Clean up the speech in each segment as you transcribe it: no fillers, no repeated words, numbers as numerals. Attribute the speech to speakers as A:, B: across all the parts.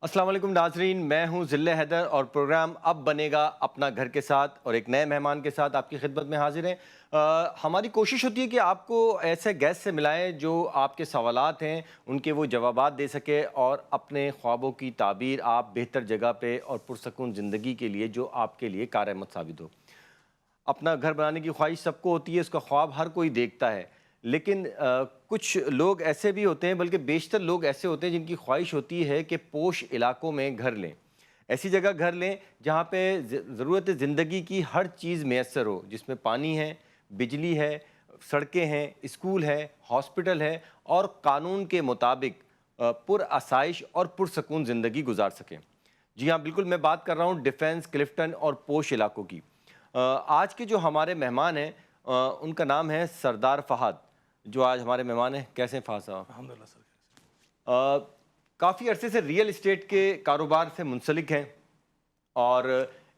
A: السلام علیکم ناظرین، میں ہوں ذل حیدر اور پروگرام اب بنے گا اپنا گھر کے ساتھ اور ایک نئے مہمان کے ساتھ آپ کی خدمت میں حاضر ہیں۔ ہماری کوشش ہوتی ہے کہ آپ کو ایسے گیسٹ سے ملائیں جو آپ کے سوالات ہیں ان کے وہ جوابات دے سکے اور اپنے خوابوں کی تعبیر آپ بہتر جگہ پہ اور پرسکون زندگی کے لیے جو آپ کے لیے کارآمد ثابت ہو۔ اپنا گھر بنانے کی خواہش سب کو ہوتی ہے، اس کا خواب ہر کوئی دیکھتا ہے، لیکن کچھ لوگ ایسے بھی ہوتے ہیں، بلکہ بیشتر لوگ ایسے ہوتے ہیں جن کی خواہش ہوتی ہے کہ پوش علاقوں میں گھر لیں، ایسی جگہ گھر لیں جہاں پہ ضرورت زندگی کی ہر چیز میسر ہو، جس میں پانی ہے، بجلی ہے، سڑکیں ہیں، اسکول ہے، ہاسپٹل ہے اور قانون کے مطابق پر آسائش اور پرسکون زندگی گزار سکیں۔ جی ہاں، بالکل میں بات کر رہا ہوں ڈیفنس، کلفٹن اور پوش علاقوں کی۔ آج کے جو ہمارے مہمان ہیں ان کا نام ہے سردار فہد، جو آج ہمارے مہمان ہیں۔ کیسے ہیں فہد صاحب؟
B: الحمدللہ سر۔
A: کافی عرصے سے ریئل اسٹیٹ کے کاروبار سے منسلک ہیں اور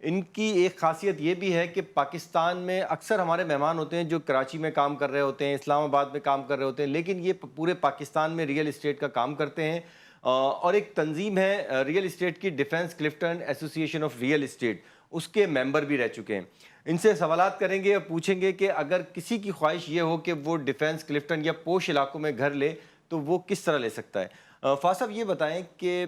A: ان کی ایک خاصیت یہ بھی ہے کہ پاکستان میں اکثر ہمارے مہمان ہوتے ہیں جو کراچی میں کام کر رہے ہوتے ہیں، اسلام آباد میں کام کر رہے ہوتے ہیں، لیکن یہ پورے پاکستان میں ریئل اسٹیٹ کا کام کرتے ہیں اور ایک تنظیم ہے ریئل اسٹیٹ کی، ڈیفنس کلفٹن ایسوسی ایشن آف ریئل اسٹیٹ، اس کے ممبر بھی رہ چکے ہیں۔ ان سے سوالات کریں گے اور پوچھیں گے کہ اگر کسی کی خواہش یہ ہو کہ وہ ڈیفنس کلفٹن یا پوش علاقوں میں گھر لے تو وہ کس طرح لے سکتا ہے۔ فاضل صاحب یہ بتائیں کہ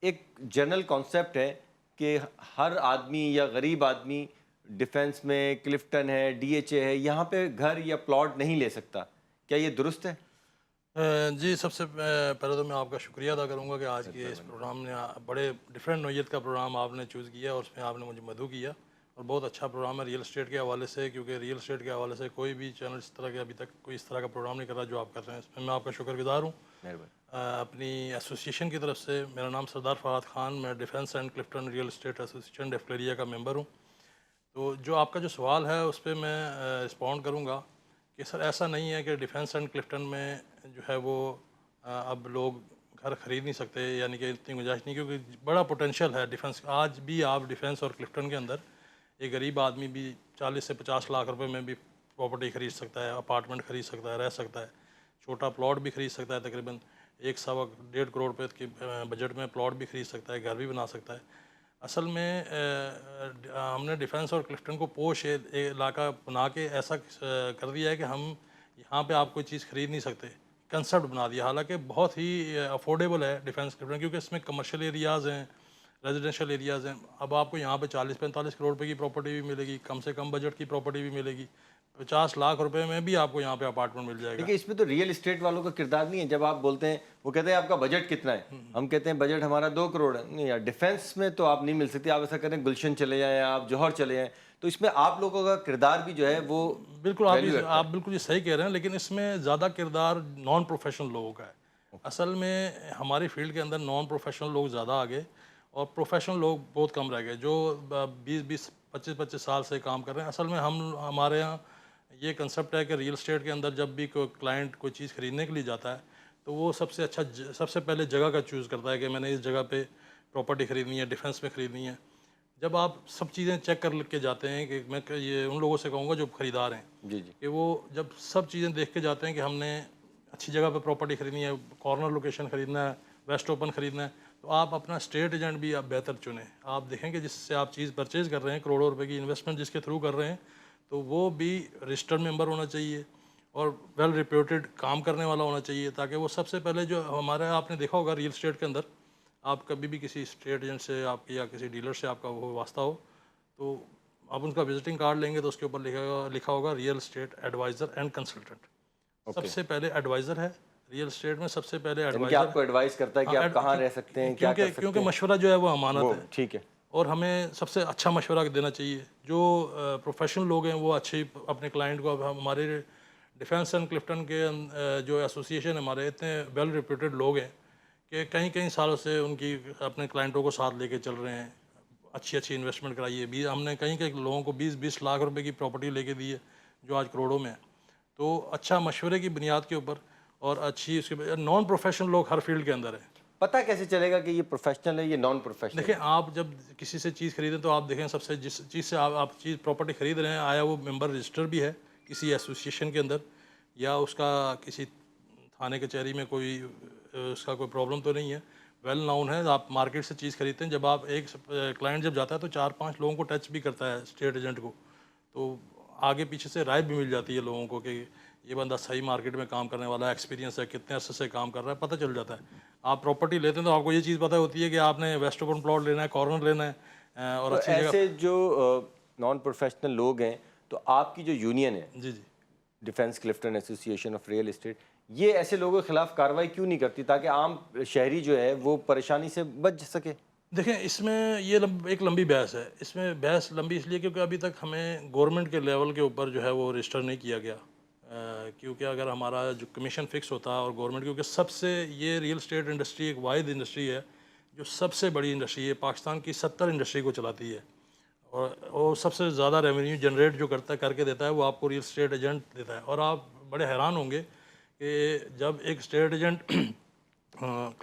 A: ایک جنرل کانسیپٹ ہے کہ ہر آدمی یا غریب آدمی ڈیفنس میں، کلفٹن ہے، ڈی ایچ اے ہے، یہاں پہ گھر یا پلاٹ نہیں لے سکتا، کیا یہ درست ہے؟
B: جی، سب سے پہلے تو میں آپ کا شکریہ ادا کروں گا کہ آج کے اس پروگرام نے بڑے ڈیفرنٹ نوعیت کا پروگرام آپ نے چوز کیا اور اس میں آپ نے مجھے مدعو کیا، اور بہت اچھا پروگرام ہے ریئل اسٹیٹ کے حوالے سے، کیونکہ ریئل اسٹیٹ کے حوالے سے کوئی بھی چینل اس طرح کے ابھی تک کوئی اس طرح کا پروگرام نہیں کر رہا جو آپ کر رہے ہیں۔ اس میں آپ کا شکر گزار ہوں۔ اپنی ایسوسیشن کی طرف سے میرا نام سردار فہد خان، میں defence and Clifton real estate association ڈیفلیریا کا ممبر ہوں۔ تو جو آپ کا جو سوال ہے اس پہ میں رسپونڈ کروں گا کہ سر ایسا نہیں ہے کہ ڈیفنس اینڈ کلفٹن میں جو ہے وہ اب لوگ گھر خرید نہیں سکتے، یعنی کہ اتنی گنجائش نہیں، کیونکہ بڑا پوٹینشیل ہے ڈیفنس۔ آج بھی آپ ڈیفنس اور کلفٹن کے اندر ایک غریب آدمی بھی 40 سے 50 لاکھ روپے میں بھی پراپرٹی خرید سکتا ہے، اپارٹمنٹ خرید سکتا ہے، رہ سکتا ہے، چھوٹا پلاٹ بھی خرید سکتا ہے، تقریباً 1.25 کروڑ روپے کے بجٹ میں پلاٹ بھی خرید سکتا ہے، گھر بھی بنا سکتا ہے۔ اصل میں ہم نے ڈیفنس اور کلفٹن کو پوش علاقہ بنا کے ایسا کر دیا ہے کہ ہم یہاں پہ آپ کوئی چیز خرید نہیں سکتے، کنسپٹ بنا دیا، حالانکہ بہت ہی افورڈیبل ہے ڈیفنس کلفٹن، کیونکہ اس میں کمرشل ایریاز ہیں، ریزیڈینشیل ایریاز ہیں۔ اب آپ کو یہاں پہ 40-45 کروڑ روپے کی پراپرٹی بھی ملے گی، کم سے کم بجٹ کی پراپرٹی بھی ملے گی، 50 لاکھ روپے میں بھی آپ کو یہاں پہ اپارٹمنٹ مل جائے گا۔
A: دیکھیں اس میں تو ریئل اسٹیٹ والوں کا کردار نہیں ہے۔ جب آپ بولتے ہیں، وہ کہتے ہیں آپ کا بجٹ کتنا ہے، ہم کہتے ہیں بجٹ ہمارا 2 کروڑ ہے، نہیں یار ڈیفنس میں تو آپ نہیں مل سکتی، آپ ایسا کریں گلشن چلے جائیں، آپ جوہر چلے جائیں، تو اس میں آپ لوگوں کا کردار بھی جو ہے وہ
B: بالکل
A: ویلیو رکھتا
B: آپ بالکل یہ صحیح کہہ رہے ہیں، لیکن اس میں زیادہ کردار نان پروفیشنل لوگوں کا ہے۔ اصل میں ہماری فیلڈ کے اندر نان پروفیشنل لوگ زیادہ آگے اور پروفیشنل لوگ بہت کم رہ گئے، جو 20-25 سال سے کام کر رہے ہیں۔ اصل میں ہمارے یہاں یہ کنسپٹ ہے کہ ریئل اسٹیٹ کے اندر جب بھی کوئی کلائنٹ کوئی چیز خریدنے کے لیے جاتا ہے تو وہ سب سے پہلے جگہ کا چوز کرتا ہے کہ میں نے اس جگہ پہ پراپرٹی خریدنی ہے، ڈیفنس میں خریدنی ہے۔ جب آپ سب چیزیں چیک کر کے جاتے ہیں، کہ میں یہ ان لوگوں سے کہوں گا جو خریدار ہیں
A: جی جی
B: کہ وہ جب سب چیزیں دیکھ کے جاتے ہیں کہ ہم نے اچھی جگہ پہ پراپرٹی خریدنی ہے، کارنر لوکیشن خریدنا ہے، ویسٹ اوپن خریدنا ہے، تو آپ اپنا اسٹیٹ ایجنٹ بھی آپ بہتر چنیں۔ آپ دیکھیں کہ جس سے آپ چیز پرچیز کر رہے ہیں، کروڑوں روپے کی انویسٹمنٹ جس کے تھرو کر رہے ہیں، تو وہ بھی رجسٹرڈ ممبر ہونا چاہیے اور ویل ریپیوٹیڈ کام کرنے والا ہونا چاہیے، تاکہ وہ سب سے پہلے جو ہمارے آپ نے دیکھا ہوگا ریئل اسٹیٹ کے اندر، آپ کبھی بھی کسی اسٹیٹ ایجنٹ سے آپ یا کسی ڈیلر سے آپ کا وہ واسطہ ہو تو آپ ان کا وزٹنگ کارڈ لیں گے تو اس کے اوپر لکھا ہوگا real estate adviser and consultant. سب
A: اوکے،
B: سے پہلے ایڈوائزر ہے ریئل اسٹیٹ میں، سب سے پہلے
A: یعنی کہ
B: ایڈوائزر،
A: آپ کو ایڈوائز کرتا ہے کہ آپ کہاں رہ سکتے ہیں، کیا کر
B: کیونکہ
A: سکتے ہیں،
B: مشورہ جو ہے وہ امانت
A: وہ
B: ہے،
A: ٹھیک ہے۔
B: اور ہمیں سب سے اچھا مشورہ دینا چاہیے۔ جو پروفیشنل لوگ ہیں وہ اچھی اپنے کلائنٹ کو، اب ہمارے ڈیفنس اینڈ کلفٹن کے جو ایسوسیشن ہمارے اتنے ویل ریپیوٹیڈ لوگ ہیں کہ کئی سالوں سے ان کی اپنے کلائنٹوں کو ساتھ لے کے چل رہے ہیں، اچھی انویسٹمنٹ کرائی ہے۔ بھی ہم نے کئی لوگوں کو 20 لاکھ روپے کی پراپرٹی لے کے دی ہے جو آج کروڑوں میں ہے۔ تو اچھا مشورے کی بنیاد کے اوپر اور اچھی اس کے نان پروفیشنل لوگ ہر فیلڈ کے اندر ہیں۔
A: پتہ کیسے چلے گا کہ یہ پروفیشنل ہے، یہ نان پروفیشنل
B: دیکھیں
A: ہے؟
B: آپ جب کسی سے چیز خریدیں تو آپ دیکھیں، سب سے جس چیز سے آپ چیز پراپرٹی خرید رہے ہیں، آیا وہ ممبر رجسٹر بھی ہے کسی ایسوسیشن کے اندر، یا اس کا کسی تھانے کچہری میں کوئی اس کا کوئی پرابلم تو نہیں ہے۔ ویل ناؤن ہے. آپ مارکیٹ سے چیز خریدتے ہیں, جب آپ ایک کلائنٹ جب جاتا ہے تو 4-5 لوگوں کو ٹچ بھی کرتا ہے اسٹیٹ ایجنٹ کو, تو آگے پیچھے سے رائے بھی مل جاتی ہے لوگوں کو کہ یہ بندہ صحیح مارکیٹ میں کام کرنے والا ہے, ایکسپیرینس ہے, کتنے عرصے سے کام کر رہا ہے, پتہ چل جاتا ہے. آپ پراپرٹی لیتے ہیں تو آپ کو یہ چیز پتہ ہوتی ہے کہ آپ نے ویسٹ اوپن پلاٹ لینا ہے, کارنر لینا ہے, اور
A: تو
B: اچھی جگہ.
A: ایسے جو نان پروفیشنل لوگ ہیں, تو آپ کی جو یونین ہے
B: جی جی
A: ڈیفنس کلفٹن ایسوسی ایشن آف ریئل اسٹیٹ, یہ ایسے لوگوں کے خلاف کارروائی کیوں نہیں کرتی تاکہ عام شہری جو ہے وہ پریشانی سے بچ سکے؟
B: دیکھیں, اس میں یہ ایک لمبی بحث ہے. اس میں بحث لمبی اس لیے کیونکہ ابھی تک ہمیں گورنمنٹ کے لیول کے اوپر جو ہے وہ رجسٹر نہیں کیا گیا, کیونکہ اگر ہمارا جو کمیشن فکس ہوتا اور گورنمنٹ, کیونکہ سب سے یہ ریئل اسٹیٹ انڈسٹری ایک واحد انڈسٹری ہے جو سب سے بڑی انڈسٹری ہے, پاکستان کی 70 انڈسٹری کو چلاتی ہے, اور سب سے زیادہ ریونیو جنریٹ جو کر کے دیتا ہے وہ آپ کو ریئل اسٹیٹ ایجنٹ دیتا ہے. اور آپ بڑے حیران ہوں گے کہ جب ایک اسٹیٹ ایجنٹ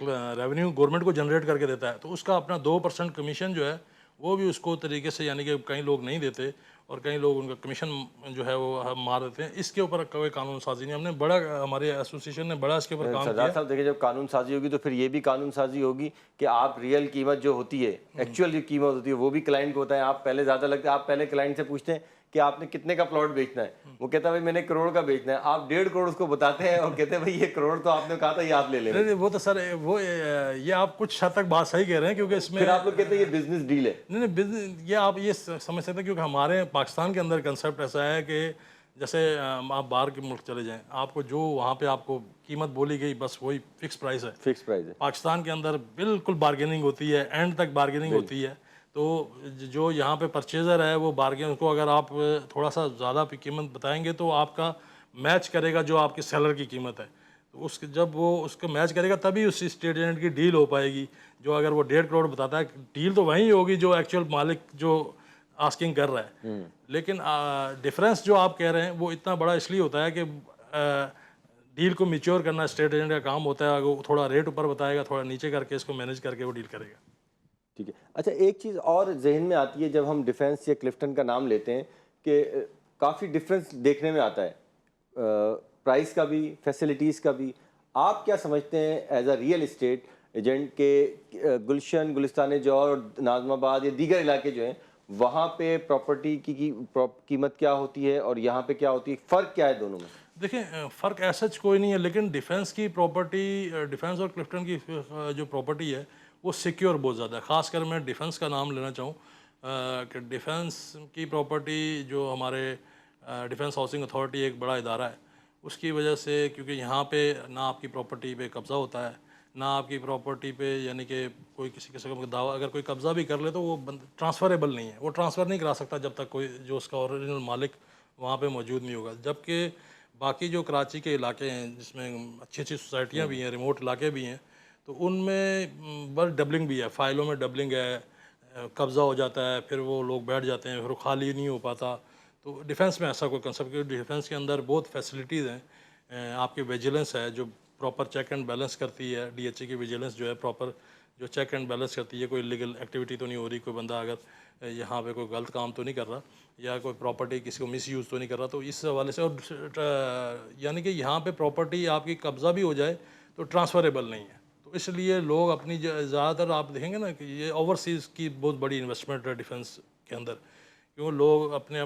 B: ریونیو گورنمنٹ کو جنریٹ کر کے دیتا ہے تو اس کا اپنا 2% کمیشن جو ہے وہ بھی اس کو طریقے سے, یعنی کہ کئی لوگ نہیں دیتے اور کئی لوگ ان کا کمیشن جو ہے وہ مار دیتے ہیں. اس کے اوپر کوئی قانون سازی نہیں. ہم نے بڑا, ہمارے ایسوسیشن نے بڑا اس کے اوپر کام
A: سردار
B: کیا.
A: صاحب دیکھیں, جب قانون سازی ہوگی تو پھر یہ بھی قانون سازی ہوگی کہ آپ ریئل قیمت جو ہوتی ہے, ایکچوئل جو قیمت ہوتی ہے وہ بھی کلائنٹ کو ہوتا ہے. آپ پہلے زیادہ لگتا ہے, آپ پہلے کلائنٹ سے پوچھتے ہیں کہ آپ نے کتنے کا پلاٹ بیچنا ہے, وہ کہتا ہے بھائی میں نے کروڑ کا بیچنا ہے, آپ 1.5 کروڑ اس کو بتاتے ہیں اور کہتے ہیں بھائی یہ کروڑ تو آپ نے کہا تھا یہ آپ لے لیں.
B: نہیں, وہ تو سر وہ یہ آپ کچھ حد تک بات صحیح کہہ رہے ہیں, کیونکہ اس میں
A: پھر آپ لوگ کہتے ہیں یہ بزنس ڈیل ہے.
B: نہیں بزنس, یہ آپ یہ سمجھ سکتے ہیں کیونکہ ہمارے پاکستان کے اندر کنسیپٹ ایسا ہے کہ جیسے آپ باہر کے ملک چلے جائیں, آپ کو جو وہاں پہ آپ کو قیمت بولی گئی بس وہی فکس پرائس ہے.
A: فکس پرائز ہے.
B: پاکستان کے اندر بالکل بارگیننگ ہوتی ہے, اینڈ تک بارگیننگ ہوتی ہے. تو جو یہاں پہ پرچیزر ہے وہ بارگین کو اگر آپ تھوڑا سا زیادہ قیمت بتائیں گے تو آپ کا میچ کرے گا جو آپ کے سیلر کی قیمت ہے. تو جب وہ اس کا میچ کرے گا تبھی اس اسٹیٹ ایجنٹ کی ڈیل ہو پائے گی. جو اگر وہ 1.5 کروڑ بتاتا ہے, ڈیل تو وہیں ہوگی جو ایکچوئل مالک جو آسکنگ کر رہا ہے. لیکن ڈفرینس جو آپ کہہ رہے ہیں وہ اتنا بڑا اس لیے ہوتا ہے کہ ڈیل کو میچور کرنا اسٹیٹ ایجنٹ کا کام ہوتا ہے. وہ تھوڑا ریٹ اوپر بتائے گا, تھوڑا نیچے کر کے اس کو مینیج کر کے وہ ڈیل کرے گا.
A: ٹھیک ہے. اچھا, ایک چیز اور ذہن میں آتی ہے جب ہم ڈیفنس یا کلفٹن کا نام لیتے ہیں کہ کافی ڈفرینس دیکھنے میں آتا ہے, پرائس کا بھی, فیسلٹیز کا بھی. آپ کیا سمجھتے ہیں as a real estate agent کے گلشن, گلستان جوہر, ناظم آباد یا دیگر علاقے جو ہیں وہاں پہ پراپرٹی کی قیمت کیا ہوتی ہے اور یہاں پہ کیا ہوتی ہے, فرق کیا ہے دونوں میں؟
B: دیکھیں, فرق ایسا کوئی نہیں ہے, لیکن ڈیفنس کی پراپرٹی, ڈیفنس اور کلفٹن کی جو پراپرٹی ہے وہ سیکیور بہت زیادہ ہے. خاص کر میں ڈیفنس کا نام لینا چاہوں کہ ڈیفنس کی پراپرٹی جو ہمارے ڈیفنس ہاؤسنگ اتھارٹی ایک بڑا ادارہ ہے, اس کی وجہ سے کیونکہ یہاں پہ نہ آپ کی پراپرٹی پہ قبضہ ہوتا ہے, نہ آپ کی پراپرٹی پہ یعنی کہ کوئی کسی قسم کا دعویٰ, اگر کوئی قبضہ بھی کر لے تو وہ ٹرانسفریبل نہیں ہے, وہ ٹرانسفر نہیں کرا سکتا جب تک کوئی جو اس کا اوریجنل مالک وہاں پہ موجود نہیں ہوگا. جبکہ باقی جو کراچی کے علاقے ہیں جس میں اچھی اچھی سوسائٹیاں بھی ہیں, ریموٹ علاقے بھی ہیں, تو ان میں بس ڈبلنگ بھی ہے, فائلوں میں ڈبلنگ ہے, قبضہ ہو جاتا ہے, پھر وہ لوگ بیٹھ جاتے ہیں, پھر وہ خالی نہیں ہو پاتا. تو ڈیفنس میں ایسا کوئی کنسیپٹ, کیونکہ ڈیفنس کے اندر بہت فیسلٹیز ہیں. آپ کی ویجیلنس ہے جو پراپر چیک اینڈ بیلنس کرتی ہے, ڈی ایچ اے کی ویجیلنس جو ہے پراپر جو چیک اینڈ بیلنس کرتی ہے, کوئی لیگل ایکٹیویٹی تو نہیں ہو رہی, کوئی بندہ اگر یہاں پہ کوئی غلط کام تو نہیں کر رہا, یا کوئی پراپرٹی کسی کو مس یوز تو نہیں کر رہا. تو اس حوالے سے, اور یعنی کہ یہاں پہ پراپرٹی آپ کی قبضہ بھی ہو جائے تو ٹرانسفریبل نہیں ہے. تو اس لیے لوگ اپنی زیادہ تر آپ دیکھیں گے نا کہ یہ اوورسیز کی بہت بڑی انویسٹمنٹ ہے ڈیفنس کے اندر, کیوں لوگ اپنے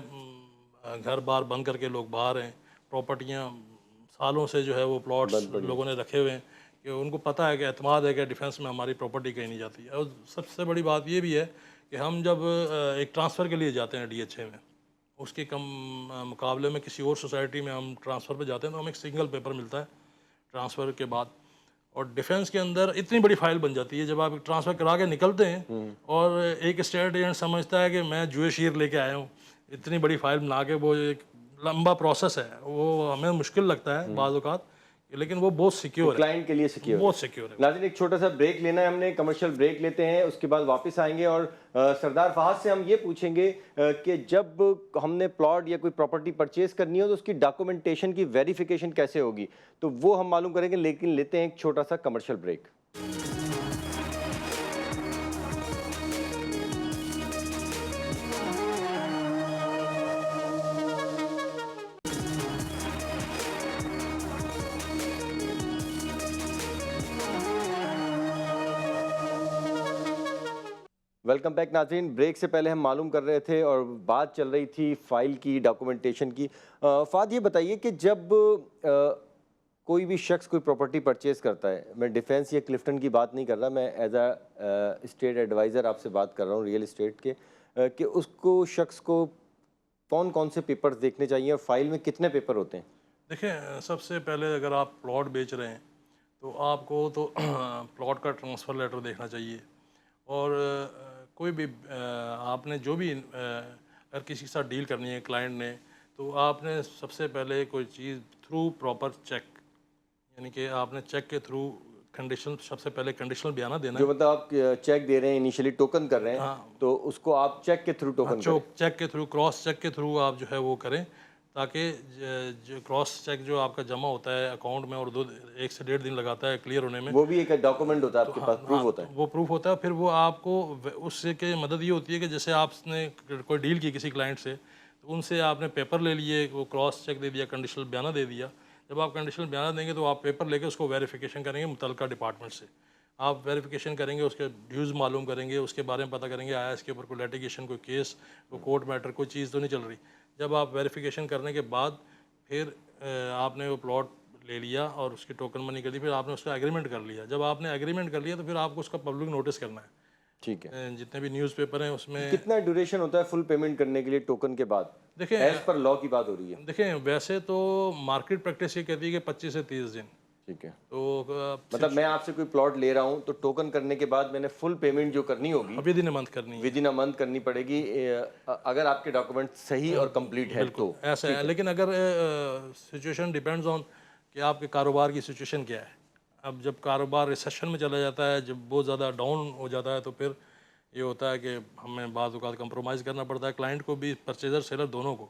B: گھر بار بند کر کے لوگ باہر ہیں, پراپرٹیاں سالوں سے جو ہے وہ پلاٹس لوگوں نے رکھے ہوئے ہیں کہ ان کو پتہ ہے کہ اعتماد ہے کہ ڈیفنس میں ہماری پراپرٹی کہیں نہیں جاتی. اور سب سے بڑی بات یہ بھی ہے کہ ہم جب ایک ٹرانسفر کے لیے جاتے ہیں ڈی ایچ اے میں, اس کے کم مقابلے میں کسی اور سوسائٹی میں ہم ٹرانسفر پہ جاتے ہیں تو ہمیں ایک سنگل پیپر ملتا ہے ٹرانسفر کے بعد. اور ڈیفنس کے اندر اتنی بڑی فائل بن جاتی ہے جب آپ ٹرانسفر کرا کے نکلتے ہیں, اور ایک اسٹیٹ ایجنٹ سمجھتا ہے کہ میں جوئے شیر لے کے آیا ہوں, اتنی بڑی فائل بنا کے, وہ ایک لمبا پروسیس ہے, وہ ہمیں مشکل لگتا ہے بعض اوقات, لیکن وہ بہت سیکیور ہے,
A: کلائنٹ کے لیے سیکیور,
B: بہت سیکیور ہے.
A: ناظرین ایک چھوٹا سا بریک لینا ہے ہم نے, کمرشل بریک لیتے ہیں, اس کے بعد واپس آئیں گے اور سردار فہد سے ہم یہ پوچھیں گے کہ جب ہم نے پلاٹ یا کوئی پراپرٹی پرچیز کرنی ہو تو اس کی ڈاکومنٹیشن کی ویریفیکیشن کیسے ہوگی, تو وہ ہم معلوم کریں گے, لیکن لیتے ہیں ایک چھوٹا سا کمرشل بریک. ویلکم بیک ناظرین. بریک سے پہلے ہم معلوم کر رہے تھے اور بات چل رہی تھی فائل کی، ڈاکومنٹیشن کی. فہد یہ بتائیے کہ جب کوئی بھی شخص کوئی پراپرٹی پرچیز کرتا ہے، میں ڈیفینس یا کلفٹن کی بات نہیں کر رہا، میں ایز اے اسٹیٹ ایڈوائزر آپ سے بات کر رہا ہوں ریئل اسٹیٹ کے، کہ اس کو شخص کو کون کون سے پیپرز دیکھنے چاہیے اور فائل میں کتنے پیپر ہوتے ہیں؟
B: دیکھیں، سب سے پہلے اگر آپ پلاٹ بیچ رہے ہیں تو آپ کو تو پلاٹ کا ٹرانسفر لیٹر دیکھنا چاہیے. اور کوئی بھی آپ نے جو بھی اگر کسی کے ساتھ ڈیل کرنی ہے کلائنٹ نے، تو آپ نے سب سے پہلے کوئی چیز تھرو پراپر چیک، یعنی کہ آپ نے چیک کے تھرو کنڈیشن، سب سے پہلے کنڈیشنل بیانہ دینا
A: جو
B: ہے.
A: مطلب آپ چیک دے رہے ہیں، انیشلی ٹوکن کر رہے ہیں،
B: ہاں،
A: تو اس کو آپ چیک کے تھرو ٹوکن کریں.
B: چیک کے تھرو، کراس چیک کے تھرو آپ جو ہے وہ کریں، تاکہ جو کراس چیک جو آپ کا جمع ہوتا ہے اکاؤنٹ میں اور 1 سے 1.5 دن لگاتا ہے کلیئر ہونے میں،
A: وہ بھی ایک ڈاکومنٹ ہوتا ہے آپ
B: تو
A: کے
B: ہاں
A: پاس، پروف ہوتا ہے.
B: وہ پروف ہوتا ہے. پھر وہ آپ کو اس سے کے مدد یہ ہوتی ہے کہ جیسے آپ نے کوئی ڈیل کی کسی کلائنٹ سے، تو ان سے آپ نے پیپر لے لیے، وہ کراس چیک دے دیا، کنڈیشنل بیانہ دے دیا. جب آپ کنڈیشنل بیانہ دیں گے تو آپ پیپر لے کے اس کو ویریفیکیشن کریں گے متعلقہ ڈپارٹمنٹ سے. آپ ویریفیکیشن کریں گے، اس کے ڈیوز معلوم کریں گے، اس کے بارے میں پتہ کریں گے آیا اس کے اوپر کوئی لیٹیگیشن، کوئی کیس، کوئی کورٹ میٹر، کوئی چیز تو نہیں چل رہی. جب آپ ویریفیکیشن کرنے کے بعد پھر آپ نے وہ پلاٹ لے لیا اور اس کی ٹوکن منی کر دی، پھر آپ نے اس کا ایگریمنٹ کر لیا. جب آپ نے ایگریمنٹ کر لیا تو پھر آپ کو اس کا پبلک نوٹس کرنا ہے.
A: ٹھیک ہے.
B: جتنے بھی نیوز پیپر ہیں اس میں.
A: کتنا ڈیوریشن ہوتا ہے فل پیمنٹ کرنے کے لیے ٹوکن کے بعد؟
B: دیکھیں
A: ایز پر لا کی بات ہو رہی ہے.
B: دیکھیں ویسے تو مارکیٹ پریکٹس یہ کہتی ہے کہ 25 سے 30 دن.
A: ٹھیک ہے.
B: تو
A: مطلب میں آپ سے کوئی پلاٹ لے رہا ہوں تو ٹوکن کرنے کے بعد میں نے فل پیمنٹ جو کرنی ہوگی
B: ابھی دن منتھ کرنی ہے.
A: ود ان اے منتھ کرنی پڑے گی، اگر آپ کے ڈاکومنٹ صحیح اور کمپلیٹ ہے
B: بالکل
A: تو.
B: ایسا ہے. لیکن اگر سچویشن ڈیپینڈز آن کہ آپ کے کاروبار کی سچویشن کیا ہے. اب جب کاروبار ریسیشن میں چلا جاتا ہے، جب بہت زیادہ ڈاؤن ہو جاتا ہے، تو پھر یہ ہوتا ہے کہ ہمیں بعض اوقات کمپرومائز کرنا پڑتا ہے، کلائنٹ کو بھی، پرچیزر سیلر دونوں کو.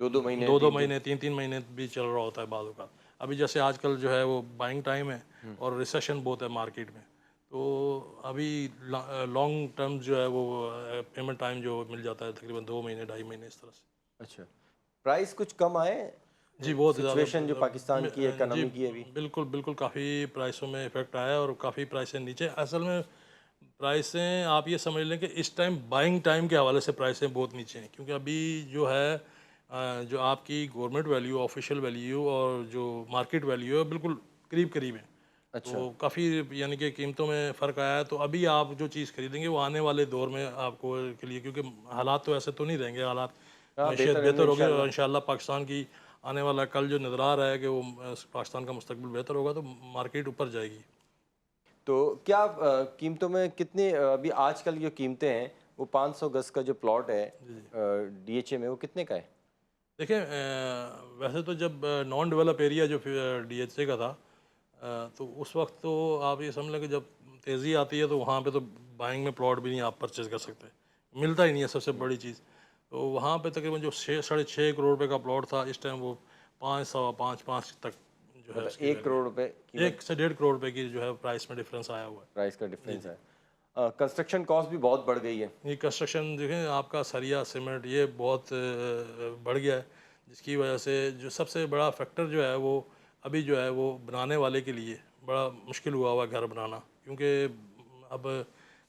A: 2 مہینے
B: 2 مہینے 3 مہینے بھی چل رہا ہوتا ہے بعض اوقات. ابھی جیسے آج کل جو ہے وہ بائنگ ٹائم ہے اور ریسیشن بہت ہے مارکیٹ میں، تو ابھی لانگ ٹرم جو ہے وہ پیمنٹ ٹائم جو مل جاتا ہے تقریباً 2 مہینے 2.5 مہینے اس طرح سے.
A: اچھا. پرائس کچھ کم آئے؟
B: جی بہت زیادہ.
A: سچویشن جو پاکستان کی اکانومی کی ہے ابھی.
B: بالکل بالکل کافی پرائسوں میں افیکٹ آیا ہے اور کافی پرائسیں نیچے. اصل میں پرائسیں آپ یہ سمجھ لیں کہ اس ٹائم بائنگ ٹائم کے حوالے سے پرائسیں بہت نیچے ہیں، کیونکہ ابھی جو ہے جو آپ کی گورنمنٹ ویلیو، آفیشیل ویلیو اور جو مارکیٹ ویلیو ہے بالکل قریب قریب ہیں. تو کافی یعنی کہ قیمتوں میں فرق آیا ہے. تو ابھی آپ جو چیز خریدیں گے وہ آنے والے دور میں آپ کو کے لیے، کیونکہ حالات تو ایسے تو نہیں رہیں گے، حالات معیشت بہتر ہوگی اور انشاءاللہ پاکستان کی آنے والا کل جو نظر آ رہا ہے کہ وہ پاکستان کا مستقبل بہتر ہوگا، تو مارکیٹ اوپر جائے گی.
A: تو کیا قیمتوں میں کتنی ابھی آج کل جو قیمتیں ہیں، وہ 500 گز کا جو پلاٹ ہے ڈی ایچ اے میں، وہ کتنے کا ہے؟
B: دیکھیں ویسے تو جب نان ڈیولپ ایریا جو ڈی ایچ اے کا تھا، تو اس وقت تو آپ یہ سمجھ لیں کہ جب تیزی آتی ہے تو وہاں پہ تو بائنگ میں پلاٹ بھی نہیں آپ پرچیز کر سکتے، ملتا ہی نہیں ہے سب سے بڑی چیز. تو وہاں پہ تقریباً جو 6.5 کروڑ روپے کا پلاٹ تھا اس ٹائم وہ 5.5 تک جو ہے
A: 1 کروڑ روپے
B: 1 سے 1.5 کروڑ روپے کی جو ہے پرائس میں ڈفرینس آیا ہوا ہے.
A: پرائس کا ڈفرینس ہے. کنسٹرکشن کاسٹ بھی بہت بڑھ گئی ہے.
B: یہ کنسٹرکشن دیکھیں آپ کا سریا، سیمنٹ، یہ بہت بڑھ گیا ہے، جس کی وجہ سے جو سب سے بڑا فیکٹر جو ہے وہ ابھی جو ہے وہ بنانے والے کے لیے بڑا مشکل ہوا ہوا ہے گھر بنانا. کیونکہ اب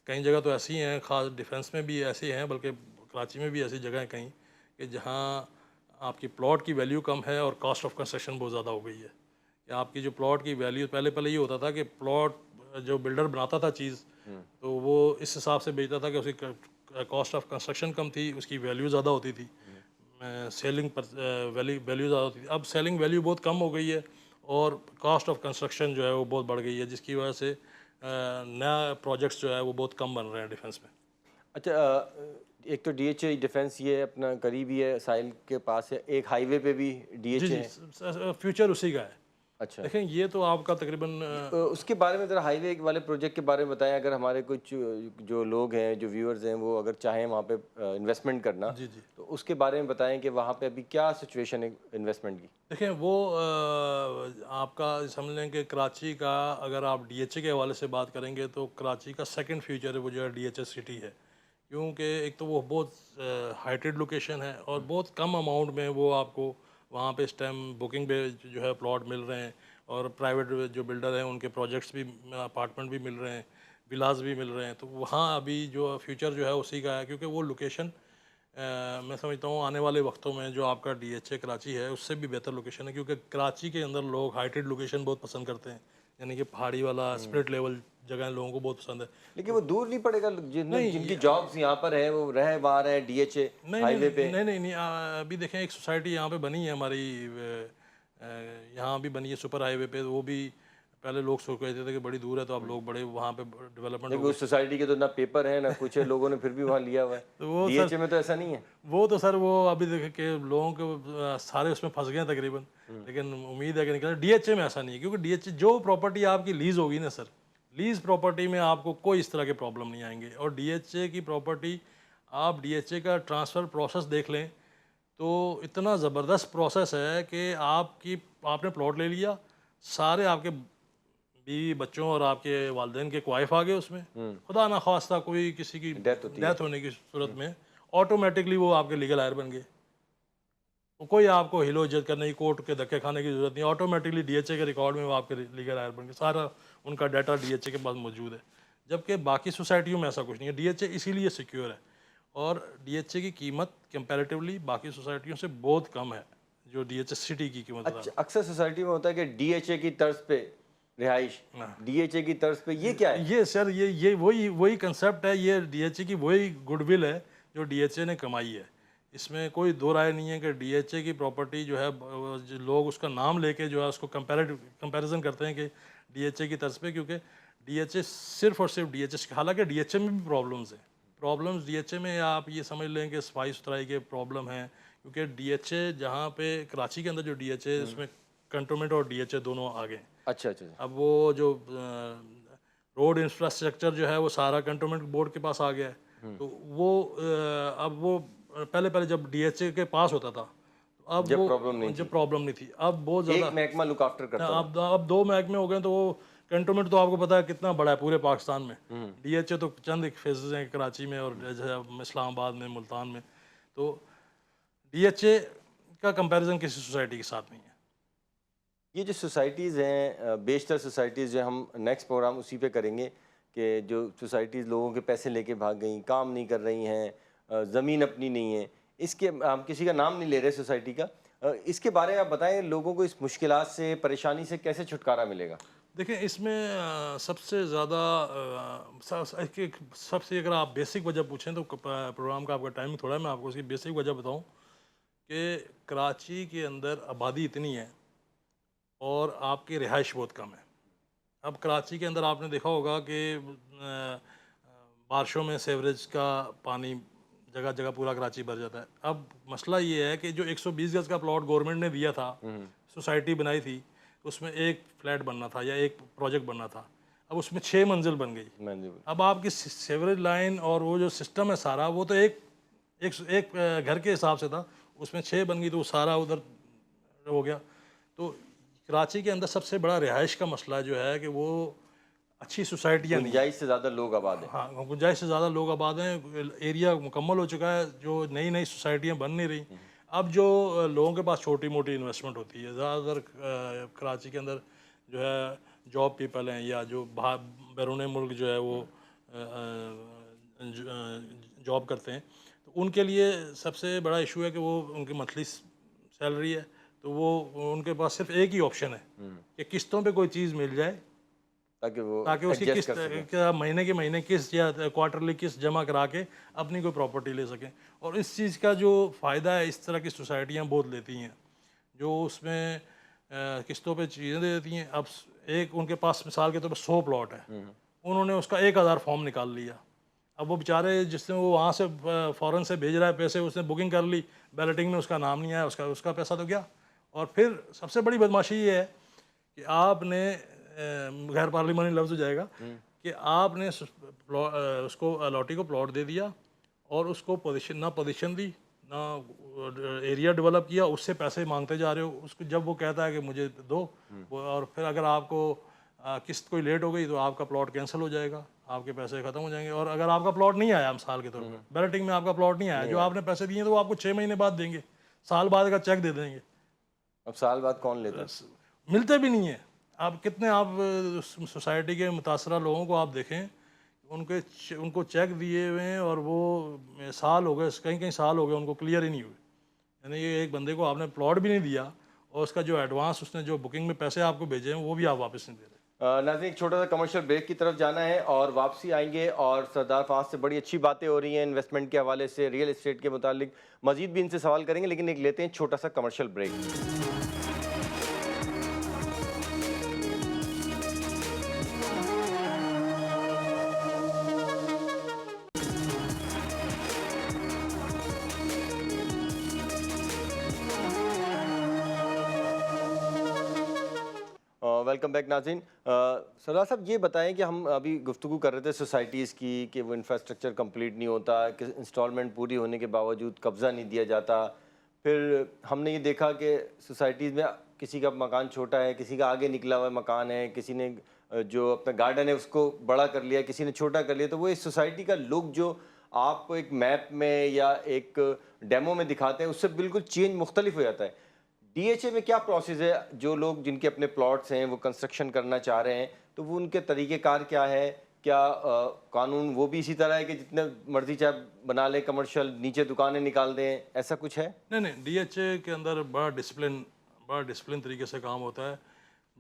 B: کئی جگہ تو ایسی ہیں، خاص ڈیفینس میں بھی ایسی ہیں، بلکہ کراچی میں بھی ایسی جگہ ہیں کہیں کہ جہاں آپ کی پلاٹ کی ویلیو کم ہے اور کاسٹ آف کنسٹرکشن بہت زیادہ ہو گئی ہے. کہ آپ کی جو پلاٹ کی ویلیو پہلے یہ ہوتا تھا کہ پلاٹ جو بلڈر بناتا تھا چیز، تو وہ اس حساب سے بیچتا تھا کہ اس کی کاسٹ آف کنسٹرکشن کم تھی، اس کی ویلیو زیادہ ہوتی تھی، سیلنگ پر ویلیو زیادہ ہوتی تھی. اب سیلنگ ویلیو بہت کم ہو گئی ہے اور کاسٹ آف کنسٹرکشن جو ہے وہ بہت بڑھ گئی ہے، جس کی وجہ سے نیا پروجیکٹس جو ہے وہ بہت کم بن رہے ہیں ڈیفینس میں.
A: اچھا، ایک تو ڈی ایچ اے ڈیفینس یہ اپنا قریب ہی ہے، ساحل کے پاس ہے، ایک ہائی وے پہ بھی ڈی ایچ اے ہے.
B: فیوچر اسی کا ہے.
A: اچھا،
B: دیکھیں یہ تو آپ کا تقریباً
A: اس کے بارے میں ذرا ہائی وے والے پروجیکٹ کے بارے میں بتائیں. اگر ہمارے کچھ جو لوگ ہیں، جو ویورز ہیں، وہ اگر چاہیں وہاں پہ انویسٹمنٹ کرنا،
B: جی
A: تو اس کے بارے میں بتائیں کہ وہاں پہ ابھی کیا سچویشن ہے انویسٹمنٹ کی.
B: دیکھیں وہ آپ کا سمجھ لیں کہ کراچی کا اگر آپ ڈی ایچ اے کے حوالے سے بات کریں گے تو کراچی کا سیکنڈ فیوچر ہے وہ جو ہے ڈی ایچ اے سٹی ہے. کیونکہ ایک تو وہ بہت ہائٹڈ لوکیشن ہے اور بہت کم اماؤنٹ میں وہ آپ کو وہاں پہ اس ٹائم بکنگ پہ جو ہے پلاٹ مل رہے ہیں، اور پرائیویٹ جو بلڈر ہیں ان کے پروجیکٹس بھی، اپارٹمنٹ بھی مل رہے ہیں. ولاز بھی مل رہے ہیں. تو وہاں ابھی جو فیوچر جو ہے اسی کا ہے, کیونکہ وہ لوکیشن میں سمجھتا ہوں آنے والے وقتوں میں جو آپ کا ڈی ایچ اے کراچی ہے اس سے بھی بہتر لوکیشن ہے, کیونکہ کراچی کے اندر لوگ ہائٹڈ لوکیشن بہت پسند کرتے ہیں, یعنی کہ پہاڑی والا اسپلٹ لیول جگہ لوگوں کو بہت پسند ہے.
A: لیکن وہ دور نہیں پڑے گا, جن کی
B: نہیں
A: جابس یہاں پر ہیں وہ رہ وہاں رہے ڈی ایچ اے
B: نہیں
A: ہائی وے پہ.
B: نہیں ابھی دیکھیں ایک سوسائٹی یہاں پہ بنی ہے ہماری, یہاں بھی بنی ہے سپر ہائی وے پہ. وہ بھی پہلے لوگ سوچ رہتے تھے کہ بڑی دور ہے, تو اب لوگ بڑے وہاں پہ ڈیولپمنٹ
A: لیکن
B: ہو
A: اس سوسائٹی کے تو نہ پیپر ہے نہ کچھ ہے, لوگوں نے پھر بھی وہاں لیا ہوا ہے.
B: تو وہ
A: ڈی
B: سر
A: ایچ اے میں تو ایسا نہیں ہے.
B: وہ تو سر وہ ابھی دیکھیں کہ لوگوں کے سارے اس میں پھنس گئے ہیں تقریباً, لیکن امید ہے کہ نکلے. ڈی ایچ اے میں ایسا نہیں ہے, کیونکہ ڈی ایچ اے جو پراپرٹی آپ کی لیز ہوگی نا سر, لیز پراپرٹی میں آپ کو کوئی اس طرح کے پرابلم نہیں آئیں گے. اور ڈی ایچ اے کی پراپرٹی, آپ ڈی ایچ اے کا ٹرانسفر پروسیس دیکھ لیں تو اتنا زبردست پروسیس ہے کہ آپ نے پلاٹ لے لیا, سارے آپ کے بیوی بچوں اور آپ کے والدین کے کوائف آ گئے اس میں, خدا نخواستہ کوئی کسی کی ڈیتھ ہونے کی صورت میں آٹومیٹکلی وہ آپ کے لیگل ہائر بن گئے. کوئی آپ کو ہلو جت کرنے کی, کورٹ کے دھکے کھانے کی ضرورت نہیں, آٹومیٹکلی ڈی ایچ اے کے ریکارڈ میں وہ آپ کے لیگل ہائر بن گئے. سارا ان کا ڈیٹا ڈی ایچ اے کے پاس موجود ہے, جبکہ باقی سوسائٹیوں میں ایسا کچھ نہیں ہے. ڈی ایچ اے اسی لیے سیکیور ہے, اور ڈی ایچ اے کی قیمت کمپیریٹیولی باقی سوسائٹیوں سے بہت کم ہے, جو ڈی ایچ اے سٹی کی قیمت ہے.
A: اکثر سوسائٹی میں ہوتا ہے کہ ڈی ایچ اے کی طرز پہ رہائش, ڈی ایچ اے کی طرز پہ, یہ کیا ہے؟
B: یہ سر یہ وہی کنسیپٹ ہے, یہ ڈی ایچ اے کی وہی گڈ ول ہے جو ڈی ایچ اے نے کمائی ہے. اس میں کوئی دو رائے نہیں ہے کہ ڈی ایچ اے کی پراپرٹی جو ہے, لوگ اس کا نام لے کے جو ہے اس کو کمپیریزن کرتے ہیں کہ ڈی ایچ اے کی طرز پہ, کیونکہ ڈی ایچ اے صرف اور صرف ڈی ایچ اے, حالانکہ ڈی ایچ اے میں بھی پرابلمز ہیں. پرابلمز ڈی ایچ اے میں آپ یہ سمجھ لیں کہ صفائی ستھرائی کے پرابلم ہیں, کیونکہ ڈی ایچ اے جہاں پہ کراچی کے اندر جو ڈی ایچ اے اس میں کنٹونمنٹ اور ڈی ایچ اے دونوں آ گئے ہیں.
A: اچھا اچھا.
B: اب وہ جو روڈ انفراسٹرکچر جو ہے وہ سارا کنٹونمنٹ بورڈ کے پاس آ گیا ہے. تو وہ اب وہ پہلے جب ڈی ایچ اے کے پاس ہوتا تھا, اب
A: جب
B: وہ
A: پرابلم
B: نہیں تھی, اب بہت زیادہ
A: ایک محکمہ لک آفٹر کرتا ہے.
B: اب دو محکمے ہو گئے, تو وہ کنٹونمنٹ تو آپ کو پتا ہے کتنا بڑا ہے پورے پاکستان میں. ڈی ایچ اے تو چند ایک فیزز ہیں کراچی میں اور اسلام آباد میں, ملتان میں. تو ڈی ایچ اے کا کمپیریزن کسی سوسائٹی کے ساتھ نہیں ہے.
A: یہ جو سوسائٹیز ہیں, بیشتر سوسائٹیز جو ہم نیکسٹ پروگرام اسی پہ کریں گے, کہ جو سوسائٹیز لوگوں کے پیسے لے کے بھاگ گئیں, کام نہیں کر رہی ہیں, زمین اپنی نہیں ہے, اس کے ہم کسی کا نام نہیں لے رہے سوسائٹی کا, اس کے بارے میں آپ بتائیں لوگوں کو اس مشکلات سے, پریشانی سے کیسے چھٹکارا ملے گا؟
B: دیکھیں اس میں سب سے زیادہ سب سے اگر آپ بیسک وجہ پوچھیں تو پروگرام کا آپ کا ٹائم تھوڑا ہے, میں آپ کو اس کی بیسک وجہ بتاؤں کہ کراچی کے اندر آبادی اتنی ہے اور آپ کی رہائش بہت کم ہے. اب کراچی کے اندر آپ نے دیکھا ہوگا کہ بارشوں میں سیوریج کا پانی جگہ جگہ پورا کراچی بھر جاتا ہے. اب مسئلہ یہ ہے کہ جو 120 گز کا پلاٹ گورنمنٹ نے دیا تھا, سوسائٹی بنائی تھی, اس میں ایک فلیٹ بننا تھا یا ایک پروجیکٹ بننا تھا, اب اس میں 6 منزل بن گئی. اب آپ کی سیوریج لائن اور وہ جو سسٹم ہے سارا, وہ تو ایک گھر کے حساب سے تھا, اس میں 6 بن گئی تو وہ سارا ادھر ہو گیا. تو کراچی کے اندر سب سے بڑا رہائش کا مسئلہ جو ہے کہ وہ اچھی سوسائٹیاں نہیں ہیں.
A: گنجائش سے زیادہ لوگ آباد ہیں.
B: ہاں, گنجائش سے زیادہ لوگ آباد ہیں, ایریا مکمل ہو چکا ہے, جو نئی سوسائٹیاں بن نہیں رہی. اب جو لوگوں کے پاس چھوٹی موٹی انویسٹمنٹ ہوتی ہے, زیادہ تر کراچی کے اندر جو ہے جاب پیپل ہیں یا جو بیرون ملک جو ہے وہ جاب کرتے ہیں, تو ان کے لیے سب سے بڑا ایشو ہے کہ وہ ان کی منتھلی سیلری ہے, تو وہ ان کے پاس صرف ایک ہی آپشن ہے کہ قسطوں پہ کوئی چیز مل جائے, تاکہ اس کی قسط مہینے کے مہینے قسط یا کوارٹرلی قسط جمع کرا کے اپنی کوئی پراپرٹی لے سکیں. اور اس چیز کا جو فائدہ ہے, اس طرح کی سوسائٹیاں بہت لیتی ہیں جو اس میں قسطوں پہ چیزیں دے دیتی ہیں. اب ایک ان کے پاس مثال کے طور پر 100 پلاٹ ہے, انہوں نے اس کا 1000 فارم نکال لیا. اب وہ بیچارے جس نے وہ وہاں سے فورن سے بھیج رہا ہے پیسے, اس نے بکنگ کر لی, بیلٹنگ میں اس کا نام نہیں آیا, اس کا پیسہ تو گیا. اور پھر سب سے بڑی بدماشی یہ ہے کہ آپ نے غیر پارلیمانی لفظ ہو جائے گا کہ آپ نے اس کو الاٹی کو پلاٹ دے دیا اور اس کو نہ پوزیشن دی نہ ایریا ڈیولپ کیا, اس سے پیسے مانگتے جا رہے ہو. اس کو جب وہ کہتا ہے کہ مجھے دو, اور پھر اگر آپ کو قسط کوئی لیٹ ہو گئی تو آپ کا پلاٹ کینسل ہو جائے گا, آپ کے پیسے ختم ہو جائیں گے. اور اگر آپ کا پلاٹ نہیں آیا مثال کے طور پر بیلٹنگ میں آپ کا پلاٹ نہیں آیا, جو آپ نے پیسے دیے تو وہ آپ کو 6 مہینے بعد دیں گے, سال بعد کا چیک دے دیں گے.
A: اب سال بعد کون لیتا ہے؟
B: ملتے بھی نہیں ہیں. آپ کتنے آپ سوسائٹی کے متاثرہ لوگوں کو آپ دیکھیں ان کو چیک دیے ہوئے ہیں اور وہ سال ہو گئے، کہیں سال ہو گئے ان کو کلیئر ہی نہیں ہوئے. یعنی یہ ایک بندے کو آپ نے پلاٹ بھی نہیں دیا اور اس کا جو ایڈوانس اس نے جو بکنگ میں پیسے آپ کو بھیجے ہیں وہ بھی آپ واپس نہیں دے رہے.
A: ناظرین ایک چھوٹا سا کمرشل بریک کی طرف جانا ہے اور واپسی آئیں گے، اور سردار فواز سے بڑی اچھی باتیں ہو رہی ہیں انویسٹمنٹ کے حوالے سے، ریئل اسٹیٹ کے متعلق مزید بھی ان سے سوال کریں گے، لیکن ایک لیتے ہیں چھوٹا سا کمرشل بریک. ویلکم بیک ناظرین. سردار صاحب یہ بتائیں کہ ہم ابھی گفتگو کر رہے تھے سوسائٹیز کی کہ وہ انفراسٹرکچر کمپلیٹ نہیں ہوتا، کہ انسٹالمنٹ پوری ہونے کے باوجود قبضہ نہیں دیا جاتا. پھر ہم نے یہ دیکھا کہ سوسائٹیز میں کسی کا مکان چھوٹا ہے، کسی کا آگے نکلا ہوا مکان ہے، کسی نے جو اپنا گارڈن ہے اس کو بڑا کر لیا، کسی نے چھوٹا کر لیا، تو وہ اس سوسائٹی کا لک جو آپ کو ایک میپ میں یا ایک ڈیمو میں دکھاتے ہیں اس سے بالکل چینج مختلف ہو جاتا ہے. ڈی ایچ اے میں کیا پروسیس ہے؟ جو لوگ جن کے اپنے پلاٹس ہیں وہ کنسٹرکشن کرنا چاہ رہے ہیں تو وہ ان کے طریقہ کار کیا ہے؟ کیا قانون وہ بھی اسی طرح ہے کہ جتنے مرضی چاہے بنا لیں کمرشل، نیچے دکانیں نکال دیں، ایسا کچھ ہے؟
B: نہیں، ڈی ایچ اے کے اندر بڑا ڈسپلن طریقے سے کام ہوتا ہے.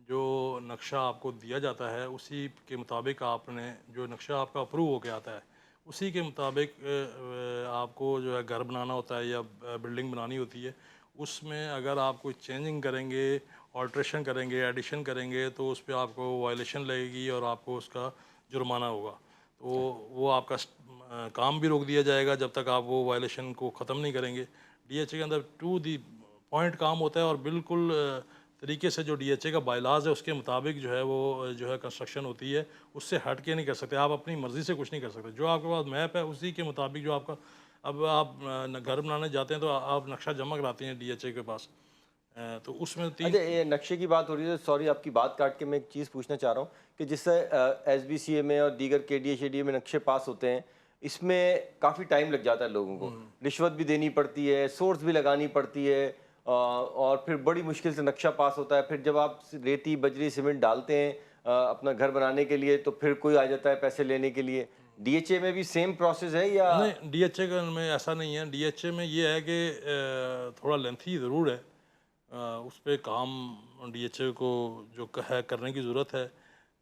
B: جو نقشہ آپ کو دیا جاتا ہے اسی کے مطابق آپ نے، جو نقشہ آپ کا اپروو ہو کے آتا ہے اسی کے مطابق آپ کو جو ہے گھر بنانا ہوتا ہے یا بلڈنگ بنانی ہوتی ہے. اس میں اگر آپ کوئی چینجنگ کریں گے، آلٹریشن کریں گے، ایڈیشن کریں گے تو اس پہ آپ کو وائلیشن لگے گی اور آپ کو اس کا جرمانہ ہوگا. تو وہ آپ کا کام بھی روک دیا جائے گا جب تک آپ وہ وائلیشن کو ختم نہیں کریں گے. ڈی ایچ اے کے اندر ٹو دی پوائنٹ کام ہوتا ہے اور بالکل طریقے سے جو ڈی ایچ اے کا بائی لاز ہے اس کے مطابق جو ہے وہ جو ہے کنسٹرکشن ہوتی ہے. اس سے ہٹ کے نہیں کر سکتے آپ، اپنی مرضی سے کچھ نہیں کر سکتے. جو آپ کے پاس میپ ہے اسی کے مطابق جو آپ کا، اب آپ گھر بنانے جاتے ہیں تو آپ نقشہ جمع کراتے ہیں ڈی ایچ اے کے پاس، تو اس میں
A: اچھا یہ نقشے کی بات ہو رہی ہے، سوری آپ کی بات کاٹ کے میں ایک چیز پوچھنا چاہ رہا ہوں کہ جس سے ایس بی سی اے میں اور دیگر کے ڈی ایچ اے میں نقشے پاس ہوتے ہیں، اس میں کافی ٹائم لگ جاتا ہے لوگوں کو، رشوت بھی دینی پڑتی ہے، سورس بھی لگانی پڑتی ہے، اور پھر بڑی مشکل سے نقشہ پاس ہوتا ہے. پھر جب آپ ریتی بجری سیمنٹ ڈالتے ہیں اپنا گھر بنانے کے لیے تو پھر کوئی آ جاتا ہے پیسے لینے کے لیے. ڈی ایچ اے میں بھی سیم پروسیس ہے یا؟
B: نہیں، ڈی ایچ اے میں ایسا نہیں ہے. ڈی ایچ اے میں یہ ہے کہ تھوڑا لینتھی ضرور ہے، اس پہ کام ڈی ایچ اے کو جو ہے کرنے کی ضرورت ہے.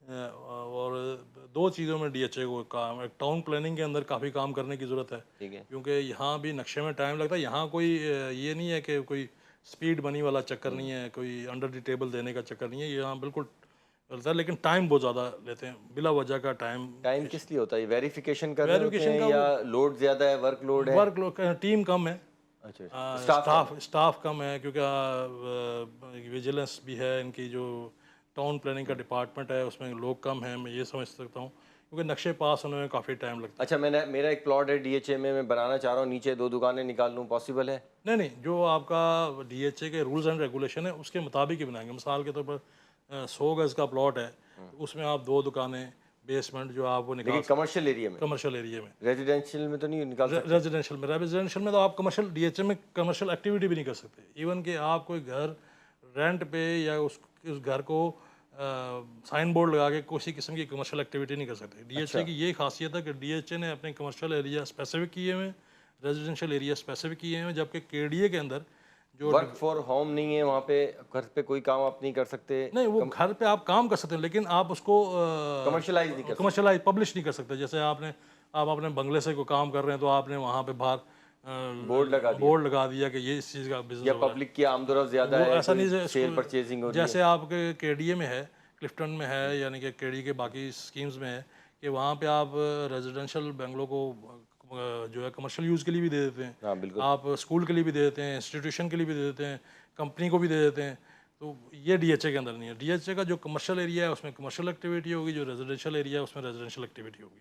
B: اور دو چیزوں میں ڈی ایچ اے کو کام، ایک ٹاؤن پلاننگ کے اندر کافی کام کرنے کی ضرورت ہے
A: ٹھیک ہے.
B: کیونکہ یہاں بھی نقشے میں ٹائم لگتا ہے. یہاں کوئی یہ نہیں ہے کہ کوئی سپیڈ بنی والا چکر نہیں ہے، کوئی انڈر دی ٹیبل دینے کا چکر نہیں ہے. یہاں بالکل چلتا ہے لیکن ٹائم بہت زیادہ لیتے ہیں، بلا وجہ کا ٹائم
A: کس لیے ہوتا ہے؟ ویریفیکیشن کر رہے ہوتے ہیں یا لوڈ زیادہ ہے، ورک لوڈ ہے؟
B: ورک لوڈ، ٹیم کم ہے،
A: اچھا
B: اسٹاف کم ہے کیونکہ ویجیلنس بھی ہے. ان کی جو ٹاؤن پلاننگ کا ڈپارٹمنٹ ہے اس میں لوگ کم ہیں، میں یہ سمجھ سکتا ہوں کیونکہ نقشے پاس ہونے میں کافی ٹائم لگتا ہے.
A: اچھا میرا ایک پلاٹ ہے ڈی ایچ اے میں بنانا چاہ رہا ہوں، نیچے 2 دکانیں نکال لوں، پاسبل ہے؟
B: نہیں، جو آپ کا ڈی ایچ اے کے رولز اینڈ ریگولیشن ہے اس کے مطابق ہی بنائیں گے. مثال کے طور پر 100 گز کا پلاٹ ہے، اس میں آپ 2 دکانیں، بیسمنٹ جو آپ وہ نکال
A: لیکن کمرشل ایریا میں،
B: کمرشل ایریا میں.
A: ریزیڈینشیل میں تو نہیں نکال سکتے؟
B: ریزیڈینشیل میں تو آپ کمرشل، ڈی ایچ اے میں کمرشل ایکٹیویٹی بھی نہیں کر سکتے. ایون کہ آپ کوئی گھر رینٹ پہ یا اس گھر کو سائن بورڈ لگا کے کسی قسم کی کمرشل ایکٹیویٹی نہیں کر سکتے. ڈی ایچ اے کی یہ خاصیت ہے کہ ڈی ایچ اے نے اپنے کمرشل ایریا اسپیسیفک کیے ہوئے ہیں، ریزیڈینشیل ایریا اسپیسیفک کیے ہیں، جبکہ کے ڈی اے کے اندر جو
A: ورک فار ہوم نہیں ہے وہاں پہ، گھر پہ کوئی کام آپ نہیں کر سکتے.
B: نہیں، وہ گھر پہ آپ کام کر سکتے ہیں لیکن آپ اس کو
A: کمرشلائز نہیں کر سکتے،
B: کمرشلائز پبلش نہیں کر سکتے. جیسے آپ اپنے بنگلے سے کوئی کام کر رہے ہیں تو آپ نے وہاں پہ باہر بورڈ لگا دیا کہ یہ اس چیز کا بزنس
A: یا پبلک کی آمد و رفت زیادہ ہے،
B: ایسا نہیں.
A: سیل پرچیزنگ ہو رہی ہے.
B: جیسے آپ کے کے ڈی اے میں ہے، کلفٹن میں ہے، یعنی کہ کے ڈی کے باقی اسکیمز میں ہے کہ وہاں پہ آپ ریزیڈینشیل بنگلوں کو جو ہے کمرشل یوز کے لیے بھی دے دیتے ہیں.
A: ہاں بالکل.
B: آپ اسکول کے لیے بھی دے دیتے ہیں، انسٹیٹیوشن کے لیے بھی دے دیتے ہیں، کمپنی کو بھی دے دیتے ہیں. تو یہ ڈی ایچ اے کے اندر نہیں ہے. ڈی ایچ اے کا جو کمرشل ایریا ہے اس میں کمرشل ایکٹیویٹی ہوگی، جو ریزیڈینشیل ایریا ہے اس میں ریزیڈینشیل ایکٹیویٹی ہوگی.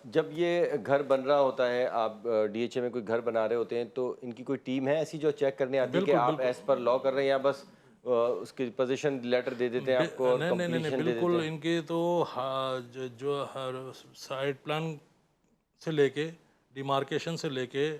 A: جب یہ گھر بن رہا ہوتا ہے، آپ ڈی ایچ اے میں کوئی گھر بنا رہے ہوتے ہیں تو ان کی کوئی ٹیم ہے ایسی جو چیک کرنے آتی ہے کہ آپ ایز پر لا کر رہے ہیں، یا بس اس کی پوزیشن لیٹر دے دیتے ہیں آپ کو اور کمپلیشن دے دیتے ہیں؟
B: بالکل. ان کے تو جو سائٹ پلان سے لے کے ڈیمارکیشن سے لے کے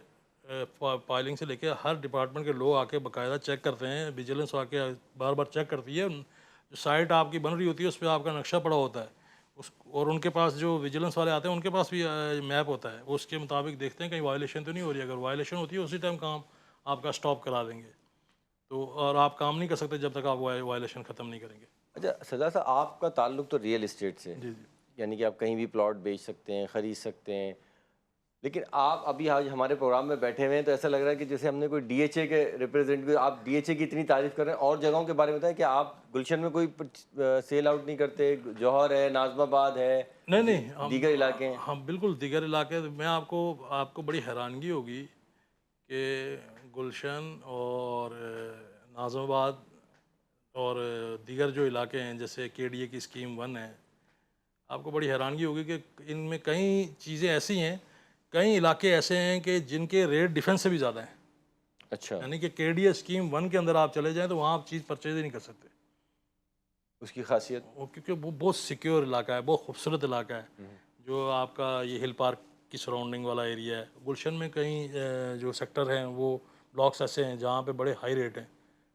B: فائلنگ سے لے کے ہر ڈپارٹمنٹ کے لوگ آ کے باقاعدہ چیک کرتے ہیں. ویجیلنس آ کے بار بار چیک کرتی ہے. جو سائٹ آپ کی بن رہی ہوتی ہے اس پہ آپ کا نقشہ پڑا ہوتا ہے، اور ان کے پاس جو ویجیلنس والے آتے ہیں ان کے پاس بھی میپ ہوتا ہے, وہ اس کے مطابق دیکھتے ہیں کہیں وائلیشن تو نہیں ہو رہی. اگر وائلیشن ہوتی ہے اسی ٹائم کام آپ کا اسٹاپ کرا دیں گے. تو اور آپ کام نہیں کر سکتے جب تک آپ وائلیشن ختم نہیں کریں گے.
A: اچھا سجاد صاحب، آپ کا تعلق تو ریئل اسٹیٹ سے،
B: جی جی.
A: یعنی کہ آپ کہیں بھی پلاٹ بیچ سکتے ہیں، خرید سکتے ہیں، لیکن آپ ابھی آج ہمارے پروگرام میں بیٹھے ہوئے ہیں تو ایسا لگ رہا ہے کہ جیسے ہم نے کوئی ڈی ایچ اے کے ریپرزینٹیو، آپ ڈی ایچ اے کی اتنی تعریف کر رہے ہیں. اور جگہوں کے بارے میں بتائیں کہ آپ گلشن میں کوئی سیل آؤٹ نہیں کرتے؟ جوہر ہے، ناظم آباد ہے،
B: نہیں
A: دیگر علاقے ہیں.
B: ہم بالکل دیگر علاقے. میں آپ کو بڑی حیرانگی ہوگی کہ گلشن اور ناظم آباد اور دیگر جو علاقے ہیں جیسے کے ڈی اے کی اسکیم 1 ہے, آپ کو بڑی حیرانگی ہوگی کہ ان میں کئی چیزیں ایسی ہیں, کئی علاقے ایسے ہیں کہ جن کے ریٹ ڈیفنس سے بھی زیادہ ہیں.
A: اچھا،
B: یعنی کہ کے ڈی اے اسکیم 1 کے اندر آپ چلے جائیں تو وہاں آپ چیز پرچیز ہی نہیں کر سکتے.
A: اس کی خاصیت
B: کیونکہ وہ بہت سیکیور علاقہ ہے, بہت خوبصورت علاقہ ہے. جو آپ کا یہ ہل پارک کی سراؤنڈنگ والا ایریا ہے, گلشن میں کئی جو سیکٹر ہیں وہ بلاکس ایسے ہیں جہاں پہ بڑے ہائی ریٹ ہیں.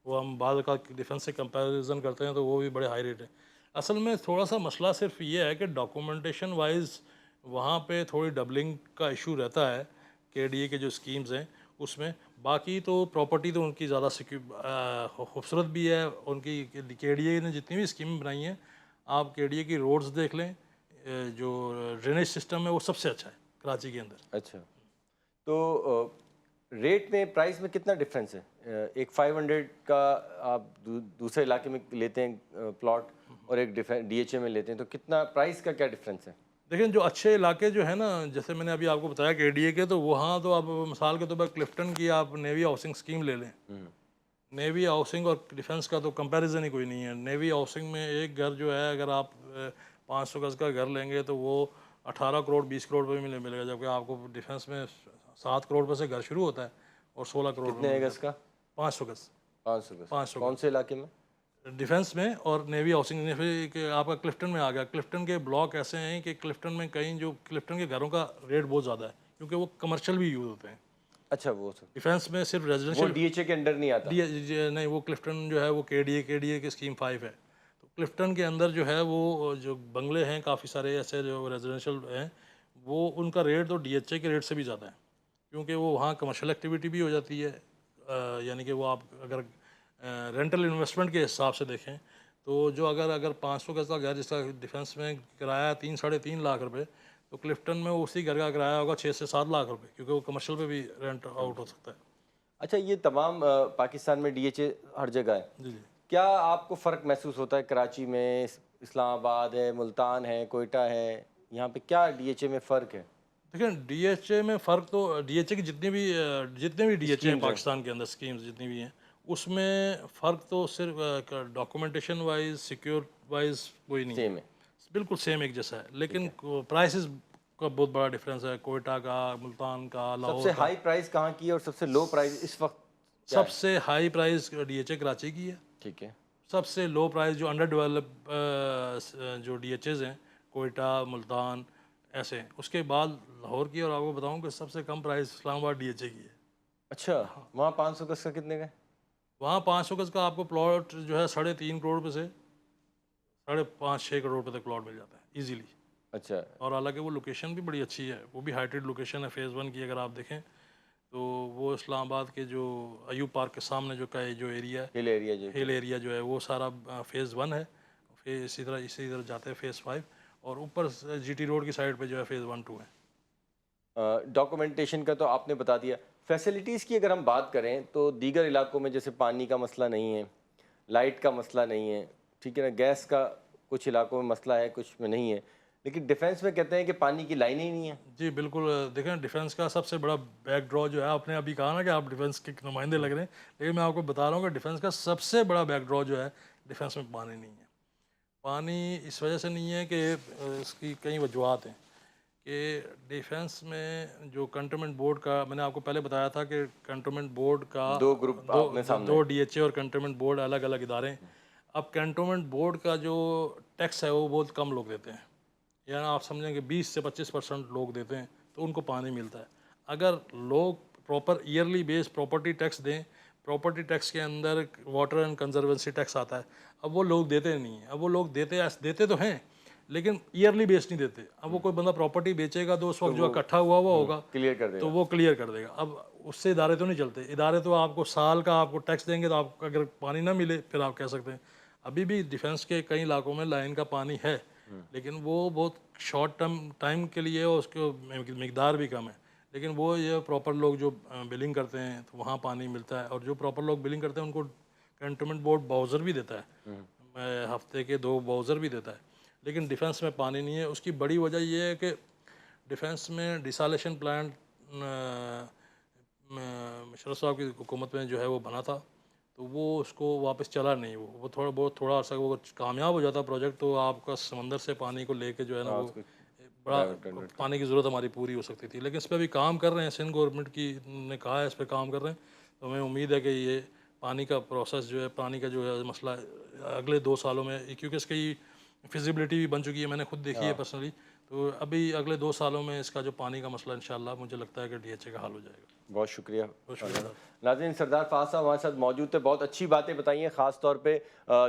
B: وہ ہم بعض اوقات ڈیفنس سے کمپیریزن کرتے ہیں تو وہ بھی بڑے ہائی ریٹ ہیں. اصل میں تھوڑا سا مسئلہ صرف یہ ہے کہ ڈاکومنٹیشن وائز وہاں پہ تھوڑی ڈبلنگ کا ایشو رہتا ہے کے ڈی اے کے جو اسکیمز ہیں اس میں. باقی تو پراپرٹی تو ان کی زیادہ خوبصورت بھی ہے. ان کی کے ڈی اے نے جتنی بھی اسکیمیں بنائی ہیں, آپ کے ڈی اے کی روڈز دیکھ لیں, جو ڈرینیج سسٹم ہے وہ سب سے اچھا ہے کراچی کے اندر.
A: اچھا، تو ریٹ میں، پرائس میں کتنا ڈفرینس ہے؟ ایک 500 کا آپ دوسرے علاقے میں لیتے ہیں پلاٹ اور ایک ڈی ایچ اے میں لیتے ہیں, تو کتنا پرائس کا کیا ڈفرینس ہے؟
B: دیکھیں جو اچھے علاقے جو ہیں نا, جیسے میں نے ابھی آپ کو بتایا کہ ڈی اے کے, تو وہاں تو آپ مثال کے طور پر کلفٹن کی آپ نیوی ہاؤسنگ اسکیم لے لیں. نیوی ہاؤسنگ اور ڈیفنس کا تو کمپیریزن ہی کوئی نہیں ہے. نیوی ہاؤسنگ میں ایک گھر جو ہے اگر آپ 500 گز کا گھر لیں گے تو وہ 18 کروڑ 20 کروڑ پہ بھی ملے گا, جبکہ آپ کو ڈیفنس میں 7 کروڑ پہ سے گھر شروع ہوتا ہے اور 16 کروڑ
A: کتنے گز کا؟
B: 500 گز.
A: 500 گز.
B: 500
A: کون سے علاقے میں؟
B: ڈیفنس میں. اور نیوی ہاؤسنگ کہ آپ کا کلفٹن میں آ گیا. کلفٹن کے بلاک ایسے ہیں کہ کلفٹن میں کہیں جو کلفٹن کے گھروں کا ریٹ بہت زیادہ ہے کیونکہ وہ کمرشل بھی یوز ہوتے ہیں.
A: اچھا, وہ سر
B: ڈیفنس میں صرف
A: وہ
B: ریزیڈنشیل
A: ڈی ایچ اے کے انڈر نہیں آتا؟
B: نہیں, وہ کلفٹن جو ہے وہ کے ڈی اے کی اسکیم 5 ہے. تو کلفٹن کے اندر جو ہے وہ جو بنگلے ہیں کافی سارے ایسے جو ریزیڈنشیل ہیں, وہ ان کا ریٹ تو ڈی ایچ اے کے ریٹ سے بھی زیادہ ہے, کیونکہ وہ وہاں کمرشل ایکٹیویٹی بھی ہو جاتی ہے. یعنی کہ وہ آپ اگر رینٹل انویسٹمنٹ کے حساب سے دیکھیں تو جو اگر 500 گز کا گھر جس کا ڈیفنس میں کرایہ 3-3.5 لاکھ روپے, تو کلفٹن میں اسی گھر کا کرایہ ہوگا 6 سے 7 لاکھ روپے, کیونکہ وہ کمرشل پہ بھی رینٹ آؤٹ ہو سکتا ہے.
A: اچھا, یہ تمام پاکستان میں ڈی ایچ اے ہر جگہ ہے.
B: جی جی.
A: کیا آپ کو فرق محسوس ہوتا ہے؟ کراچی میں، اسلام آباد ہے، ملتان ہے، کوئٹہ ہے, یہاں پہ کیا ڈی ایچ اے میں فرق ہے؟
B: دیکھیں ڈی ایچ اے میں فرق تو, ڈی ایچ اے کی جتنے بھی ڈی ایچ اے ہیں پاکستان کے اندر اسکیمز جتنی بھی ہیں, اس میں فرق تو صرف ڈاکومنٹیشن وائز سیکیور وائز کوئی نہیں
A: سیم ہے,
B: بالکل سیم ایک جیسا ہے. لیکن پرائسز کا بہت بڑا ڈفرینس ہے. کوئٹہ کا, ملتان کا,
A: سب
B: لاہور
A: سے
B: کا.
A: ہائی پرائز کہاں کی ہے اور سب سے لو پرائز اس وقت کیا
B: سب
A: ہے؟
B: سے high price D H A Karachi کی ہے.
A: ٹھیک ہے.
B: سب سے لو پرائز جو انڈر ڈیولپ جو ڈی ایچ ایز ہیں, کوئٹہ, ملتان ایسے ہیں. اس کے بعد لاہور کی, اور آپ کو بتاؤں کہ سب سے کم پرائز اسلام آباد ڈی ایچ اے کی ہے.
A: اچھا, وہاں 500 گز کا کتنے کا ہے؟
B: وہاں 500 گز کا آپ کو پلاٹ جو ہے 3.5 کروڑ روپے سے 5.5-6 کروڑ روپے تک پلاٹ مل جاتا ہے ایزیلی.
A: اچھا,
B: اور حالانکہ وہ لوکیشن بھی بڑی اچھی ہے, وہ بھی ہائٹیڈ لوکیشن ہے. فیز 1 کی اگر آپ دیکھیں تو وہ اسلام آباد کے جو ایوب پارک کے سامنے جو ایریا ہے,
A: ہل ایریا جو
B: ہل ایریا جو ہے وہ سارا فیز 1 ہے. پھر اسی طرح جاتے ہیں فیز 5, اور اوپر جی ٹی روڈ کی سائڈ پہ جو ہے فیز 1-2 ہے.
A: ڈاکومنٹیشن کا تو آپ نے بتا دیا. فیسلٹیز کی اگر ہم بات کریں تو دیگر علاقوں میں جیسے پانی کا مسئلہ نہیں ہے, لائٹ کا مسئلہ نہیں ہے, ٹھیک ہے نا, گیس کا کچھ علاقوں میں مسئلہ ہے, کچھ میں نہیں ہے, لیکن ڈیفنس میں کہتے ہیں کہ پانی کی لائنیں ہی نہیں ہیں.
B: جی بالکل. دیکھیں ڈیفنس کا سب سے بڑا بیک ڈرا جو ہے, آپ نے ابھی کہا نا کہ آپ ڈیفنس کے نمائندے لگ رہے ہیں, لیکن میں آپ کو بتا رہا ہوں کہ ڈیفنس کا سب سے بڑا بیک ڈرا جو ہے, ڈیفنس میں پانی نہیں ہے. پانی اس وجہ سے نہیں ہے کہ اس کی کئی وجوہات ہیں کہ ڈیفنس میں جو کنٹونمنٹ بورڈ کا, میں نے آپ کو پہلے بتایا تھا کہ کنٹونمنٹ بورڈ کا
A: دو گروپ آپ میں سامنے
B: دو ڈی ایچ اے اور کنٹونمنٹ بورڈ الگ الگ ادارے ہیں. اب کنٹونمنٹ بورڈ کا جو ٹیکس ہے وہ بہت کم لوگ دیتے ہیں, یعنی آپ سمجھیں کہ 20 سے 25% لوگ دیتے ہیں تو ان کو پانی ملتا ہے. اگر لوگ پراپر ایئرلی بیس پراپرٹی ٹیکس دیں, پراپرٹی ٹیکس کے اندر واٹر اینڈ کنزروینسی ٹیکس آتا ہے, اب وہ لوگ دیتے نہیں ہیں. اب وہ لوگ دیتے تو ہیں لیکن ایئرلی بیس نہیں دیتے. اب وہ کوئی بندہ پراپرٹی بیچے گا تو اس وقت جو اکٹھا ہوا ہوگا
A: کلیئر کر دے
B: تو وہ کلیئر کر دے گا. اب اس سے ادارے تو نہیں چلتے. ادارے تو آپ کو سال کا آپ کو ٹیکس دیں گے, تو آپ کو اگر پانی نہ ملے پھر آپ کہہ سکتے ہیں. ابھی بھی ڈیفینس کے کئی علاقوں میں لائن کا پانی ہے, لیکن وہ بہت شارٹ ٹائم کے لیے اور اس کی مقدار بھی کم ہے. لیکن وہ یہ پراپر لوگ جو بلنگ کرتے ہیں تو وہاں پانی ملتا ہے, اور جو پراپر لوگ بلنگ کرتے ہیں ان کو کنٹونمنٹ بورڈ باؤزر بھی دیتا ہے, ہفتے کے 2 باؤزر بھی دیتا ہے. لیکن ڈیفینس میں پانی نہیں ہے. اس کی بڑی وجہ یہ ہے کہ ڈیفینس میں ڈیسالیشن پلانٹ مشرف صاحب کی حکومت میں جو ہے وہ بنا تھا, تو وہ اس کو واپس چلا نہیں. وہ تھوڑا عرصہ وہ کامیاب ہو جاتا پروجیکٹ تو آپ کا سمندر سے پانی کو لے کے جو ہے نا وہ بڑا پانی کی ضرورت ہماری پوری ہو سکتی تھی. لیکن اس پہ بھی کام کر رہے ہیں, سندھ گورنمنٹ کی نے کہا ہے اس پہ کام کر رہے ہیں. تو ہمیں امید ہے کہ یہ پانی کا پروسیس جو ہے, پانی کا جو ہے مسئلہ اگلے 2 سالوں میں, کیونکہ اس کی فیزیبلٹی بھی بن چکی ہے, میں نے خود دیکھی ہے پرسنلی, تو ابھی اگلے 2 سالوں میں اس کا جو پانی کا مسئلہ انشاءاللہ مجھے لگتا ہے کہ ڈی ایچ اے کا حل ہو جائے گا.
A: بہت شکریہ.
B: بہت شکریہ.
A: ناظرین, سردار فہد صاحب ہمارے ساتھ موجود تھے, بہت اچھی باتیں بتائی ہیں. خاص طور پہ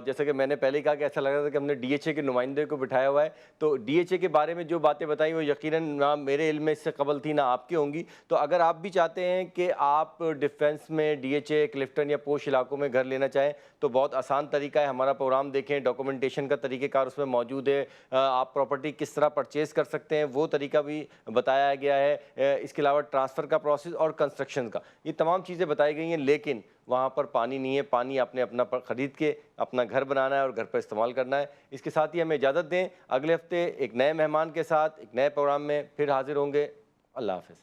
A: جیسا کہ میں نے پہلے ہی کہا کہ ایسا لگ رہا تھا کہ ہم نے ڈی ایچ اے کے نمائندے کو بٹھایا ہوا ہے. تو ڈی ایچ اے کے بارے میں جو باتیں بتائیں وہ یقیناً نہ میرے علم میں اس سے قبل تھی نہ آپ کی ہوں گی. تو اگر آپ بھی چاہتے ہیں کہ آپ ڈیفینس میں ڈی ایچ اے کلفٹن یا پوش علاقوں میں گھر لینا چاہیں تو بہت آسان طریقہ ہے. ہمارا پروگرام دیکھیں, ڈاکومنٹیشن کا طریقہ کار اس میں موجود ہے. آپ پراپرٹی کس طرح پرچیز کر سکتے ہیں وہ طریقہ بھی بتایا گیا ہے. اس کے علاوہ ٹرانسفر کا پروسیس اور کنسٹرکشن کا, یہ تمام چیزیں بتائی گئی ہیں. لیکن وہاں پر پانی نہیں ہے. پانی آپ نے اپنا خرید کے اپنا گھر بنانا ہے اور گھر پر استعمال کرنا ہے. اس کے ساتھ ہی ہمیں اجازت دیں, اگلے ہفتے ایک نئے مہمان کے ساتھ ایک نئے پروگرام میں پھر حاضر ہوں گے. اللہ حافظ.